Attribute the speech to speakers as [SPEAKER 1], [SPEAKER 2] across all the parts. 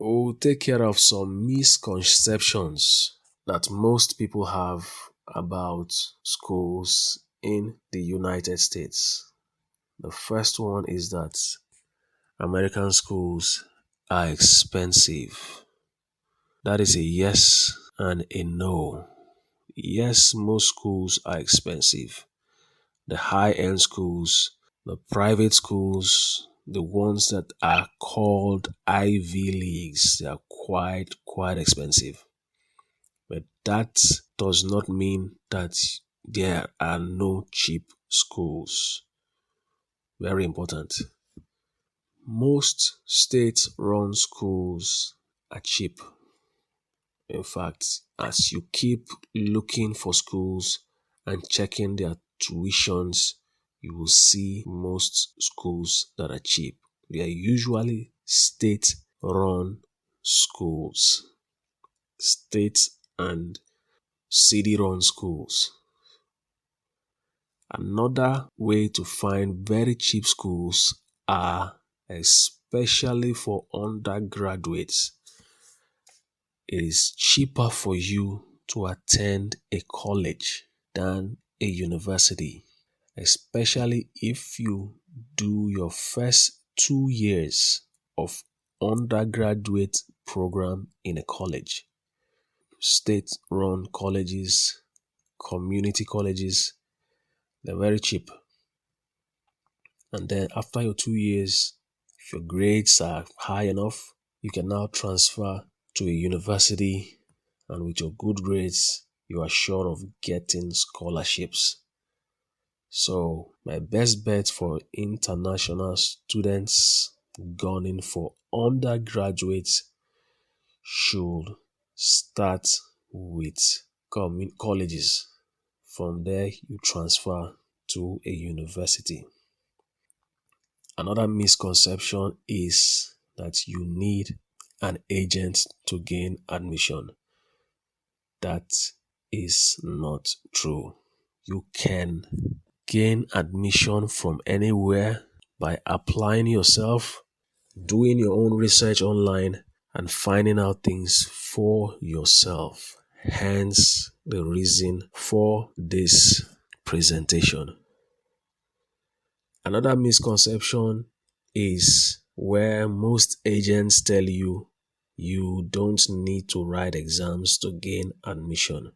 [SPEAKER 1] We'll take care of some misconceptions that most people have about schools in the United States. The first one is that American schools are expensive. That is a yes and a no. Yes, most schools are expensive. The high-end schools, the private schools, the ones that are called Ivy Leagues, they are quite expensive. But that does not mean that there are no cheap schools. Very important. Most state-run schools are cheap. In fact, as you keep looking for schools and checking their tuitions, you will see most schools that are cheap. They are usually state-run schools, state and city-run schools. Another way to find very cheap schools are especially for undergraduates. It is cheaper for you to attend a college than a university, especially if you do your first 2 years of undergraduate program in a college. State-run colleges, community colleges, they're very cheap. And then after your 2 years, if your grades are high enough, you can now transfer to a university, and with your good grades, you are sure of getting scholarships. So my best bet for international students gunning for undergraduates should start with colleges. From there, you transfer to a university. Another misconception is that you need an agent to gain admission. That is not true. You can gain admission from anywhere by applying yourself, doing your own research online, and finding out things for yourself. Hence the reason for this presentation. Another misconception is where most agents tell you you don't need to write exams to gain admission.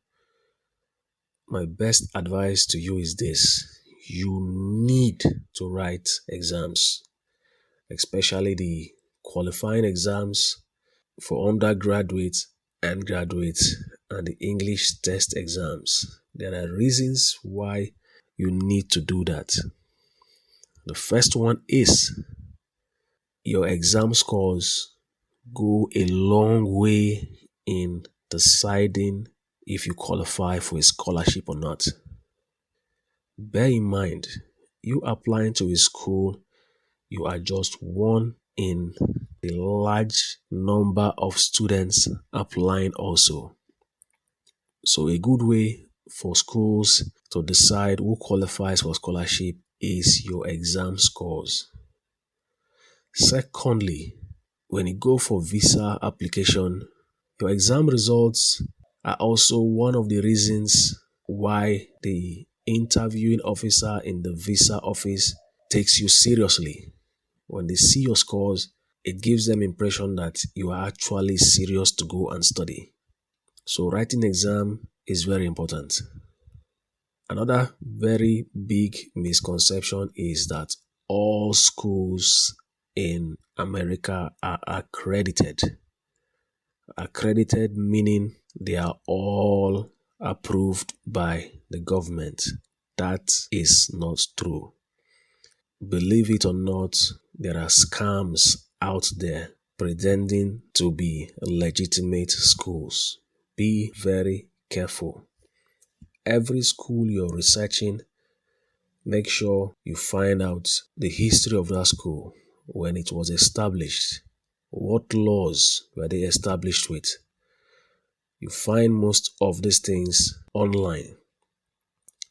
[SPEAKER 1] My best advice to you is this: you need to write exams, especially the qualifying exams for undergraduates and graduates and the English test exams. There are reasons why you need to do that. The first one is your exam scores go a long way in deciding if you qualify for a scholarship or not. Bear in mind, you applying to a school, you are just one in the large number of students applying also. So a good way for schools to decide who qualifies for scholarship is your exam scores. Secondly, when you go for visa application, your exam results are also one of the reasons why the interviewing officer in the visa office takes you seriously. When they see your scores, it gives them impression that you are actually serious to go and study. So writing exam is very important. Another very big misconception is that all schools in America are accredited. Accredited meaning they are all approved by the government. That is not true. Believe it or not, there are scams out there pretending to be legitimate schools. Be very careful. Every school you're researching, make sure you find out the history of that school, when it was established, what laws were they established with. You find most of these things online.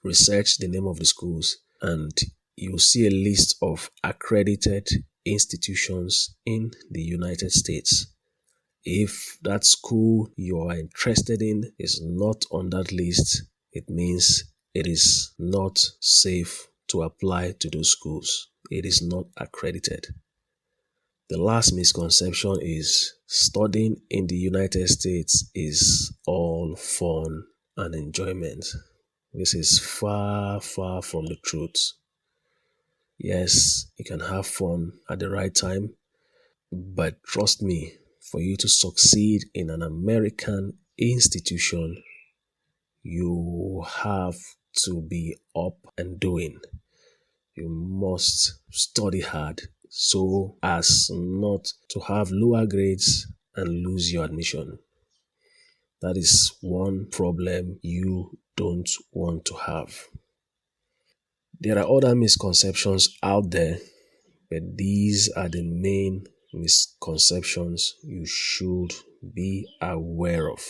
[SPEAKER 1] Research the name of the schools and you'll see a list of accredited institutions in the United States. If that school you are interested in is not on that list, it means it is not safe to apply to those schools. It is not accredited. The last misconception is studying in the United States is all fun and enjoyment. This is far, far from the truth. Yes, you can have fun at the right time, but trust me, for you to succeed in an American institution, you have to be up and doing. You must study hard so as not to have lower grades and lose your admission. That is one problem you don't want to have. There are other misconceptions out there, but these are the main misconceptions you should be aware of.